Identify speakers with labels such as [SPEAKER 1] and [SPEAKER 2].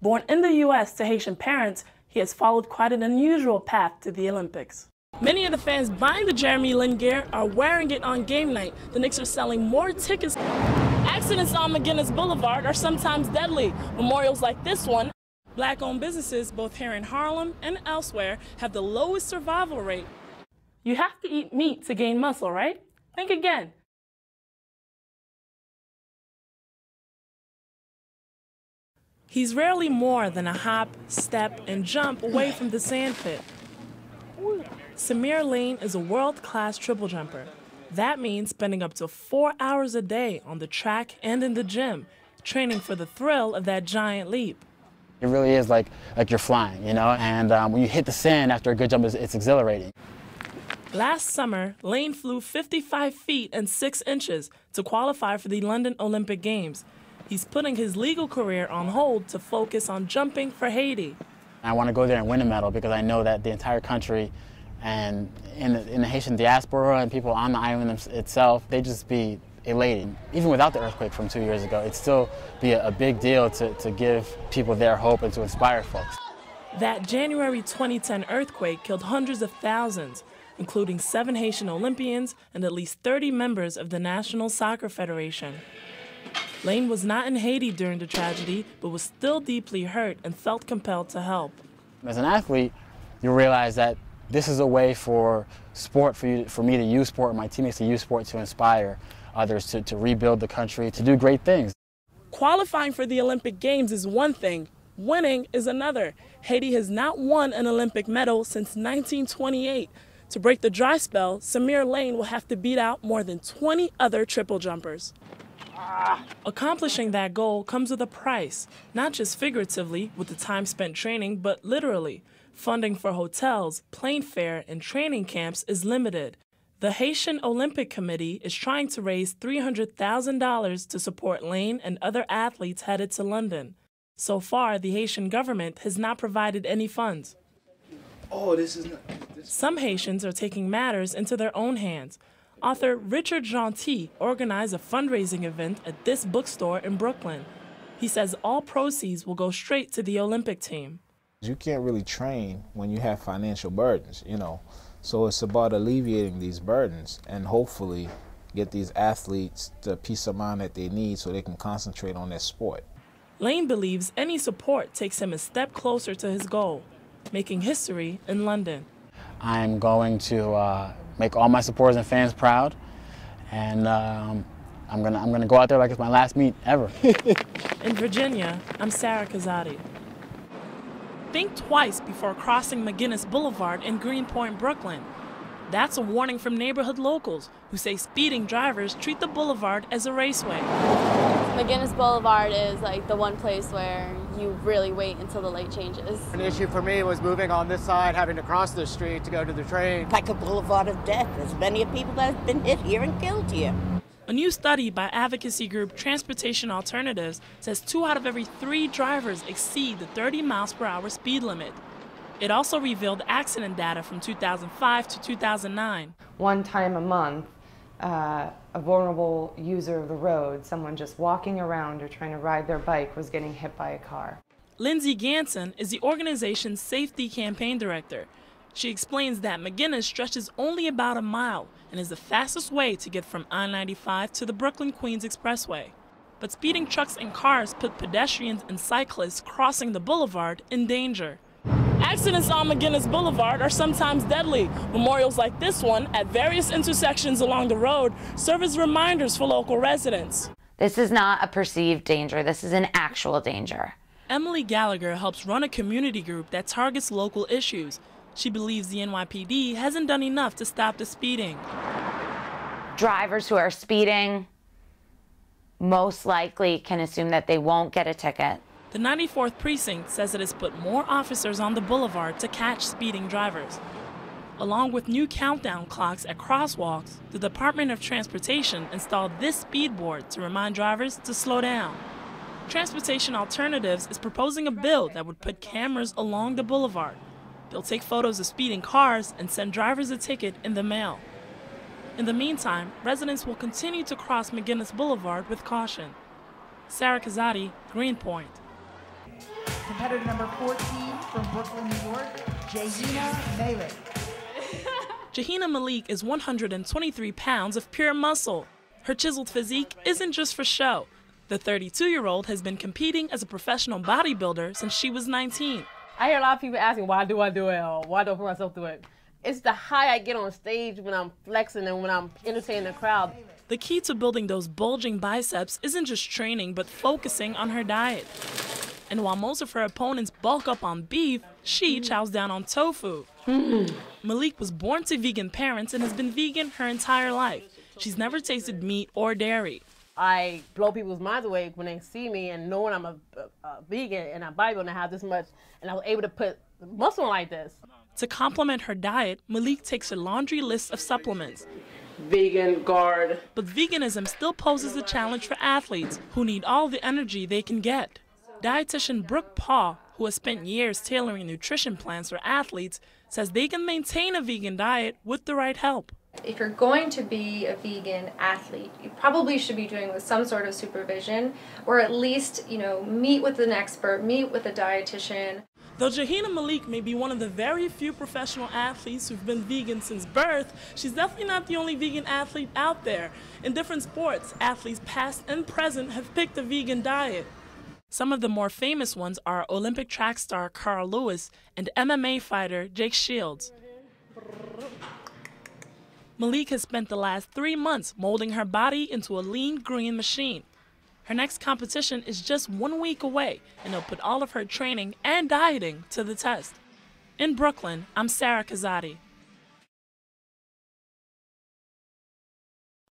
[SPEAKER 1] Born in the U.S. to Haitian parents, he has followed quite an unusual path to the Olympics. Many of the fans buying the Jeremy Lin gear are wearing it on game night. The Knicks are selling more tickets. Accidents on McGinnis Boulevard are sometimes deadly. Memorials like this one. Black-owned businesses, both here in Harlem and elsewhere, have the lowest survival rate. You have to eat meat to gain muscle, right? Think again. He's rarely more than a hop, step, and jump away from the sandpit. Samir Lane is a world-class triple jumper. That means spending up to 4 hours a day on the track and in the gym, training for the thrill of that giant leap.
[SPEAKER 2] It really is like you're flying, you know, and when you hit the sand after a good jump, it's exhilarating.
[SPEAKER 1] Last summer, Lane flew 55 feet and 6 inches to qualify for the London Olympic Games. He's putting his legal career on hold to focus on jumping for Haiti.
[SPEAKER 2] I want to go there and win a medal because I know that the entire country and in the Haitian diaspora and people on the island itself, they just be elated. Even without the earthquake from 2 years ago, it'd still be a big deal to give people their hope and to inspire folks.
[SPEAKER 1] That January 2010 earthquake killed hundreds of thousands, including 7 Haitian Olympians and at least 30 members of the National Soccer Federation. Lane was not in Haiti during the tragedy, but was still deeply hurt and felt compelled to help.
[SPEAKER 2] As an athlete, you realize that this is a way for sport, for me to use sport, and my teammates to use sport to inspire others to rebuild the country, to do great things.
[SPEAKER 1] Qualifying for the Olympic Games is one thing, winning is another. Haiti has not won an Olympic medal since 1928. To break the dry spell, Samir Lane will have to beat out more than 20 other triple jumpers. Accomplishing that goal comes with a price, not just figuratively with the time spent training, but literally. Funding for hotels, plane fare, and training camps is limited. The Haitian Olympic Committee is trying to raise $300,000 to support Lane and other athletes headed to London. So far, the Haitian government has not provided any funds. Some Haitians are taking matters into their own hands. Author Richard Gentil organized a fundraising event at this bookstore in Brooklyn. He says all proceeds will go straight to the Olympic team.
[SPEAKER 3] You can't really train when you have financial burdens, you know. So it's about alleviating these burdens and hopefully get these athletes the peace of mind that they need so they can concentrate on their sport.
[SPEAKER 1] Lane believes any support takes him a step closer to his goal, making history in London.
[SPEAKER 2] I'm going to make all my supporters and fans proud, and I'm gonna go out there like it's my last meet ever.
[SPEAKER 1] In Virginia, I'm Sarah Kazadi. Think twice before crossing McGinnis Boulevard in Greenpoint, Brooklyn. That's a warning from neighborhood locals who say speeding drivers treat the boulevard as a raceway.
[SPEAKER 4] McGinnis Boulevard is like the one place where you really wait until the light changes.
[SPEAKER 5] An issue for me was moving on this side, having to cross the street to go to the train.
[SPEAKER 6] Like a boulevard of death. There's many people that have been hit here and killed here.
[SPEAKER 1] A new study by advocacy group Transportation Alternatives says 2 out of every 3 drivers exceed the 30 miles per hour speed limit. It also revealed accident data from 2005 to 2009.
[SPEAKER 7] One time a month, a vulnerable user of the road, someone just walking around or trying to ride their bike, was getting hit by a car.
[SPEAKER 1] Lindsay Ganson is the organization's safety campaign director. She explains that McGinnis stretches only about a mile and is the fastest way to get from I-95 to the Brooklyn-Queens Expressway. But speeding trucks and cars put pedestrians and cyclists crossing the boulevard in danger. Accidents on McGinnis Boulevard are sometimes deadly. Memorials like this one at various intersections along the road serve as reminders for local residents.
[SPEAKER 8] This is not a perceived danger. This is an actual danger.
[SPEAKER 1] Emily Gallagher helps run a community group that targets local issues. She believes the NYPD hasn't done enough to stop the speeding.
[SPEAKER 8] Drivers who are speeding most likely can assume that they won't get a ticket.
[SPEAKER 1] The 94th Precinct says it has put more officers on the boulevard to catch speeding drivers. Along with new countdown clocks at crosswalks, the Department of Transportation installed this speed board to remind drivers to slow down. Transportation Alternatives is proposing a bill that would put cameras along the boulevard. They'll take photos of speeding cars and send drivers a ticket in the mail. In the meantime, residents will continue to cross McGinnis Boulevard with caution. Sarah Kazadi, Greenpoint.
[SPEAKER 9] competitor number 14 from Brooklyn, New York, Jahina Malik.
[SPEAKER 1] Jahina Malik is 123 pounds of pure muscle. Her chiseled physique isn't just for show. The 32-year-old has been competing as a professional bodybuilder since she was 19.
[SPEAKER 10] I hear a lot of people asking, why do I do it, or why do I put myself through it? It's the high I get on stage when I'm flexing and when I'm entertaining the crowd.
[SPEAKER 1] The key to building those bulging biceps isn't just training, but focusing on her diet. And while most of her opponents bulk up on beef, she chows down on tofu. Malik was born to vegan parents and has been vegan her entire life. She's never tasted meat or dairy.
[SPEAKER 10] I blow people's minds away when they see me and knowing I'm a vegan and I'm bodybuilding and I have this much, and I was able to put muscle on like this.
[SPEAKER 1] To complement her diet, Malik takes a laundry list of supplements.
[SPEAKER 10] Vegan guard.
[SPEAKER 1] But veganism still poses a challenge for athletes who need all the energy they can get. Dietitian Brooke Paw, who has spent years tailoring nutrition plans for athletes, says they can maintain a vegan diet with the right help.
[SPEAKER 11] If you're going to be a vegan athlete, you probably should be doing with some sort of supervision, or at least, meet with an expert, meet with a dietitian.
[SPEAKER 1] Though Jahina Malik may be one of the very few professional athletes who've been vegan since birth, she's definitely not the only vegan athlete out there. In different sports, athletes past and present have picked a vegan diet. Some of the more famous ones are Olympic track star Carl Lewis and MMA fighter Jake Shields. Malik has spent the last 3 months molding her body into a lean green machine. Her next competition is just 1 week away, and it'll put all of her training and dieting to the test. In Brooklyn, I'm Sarah Kazadi.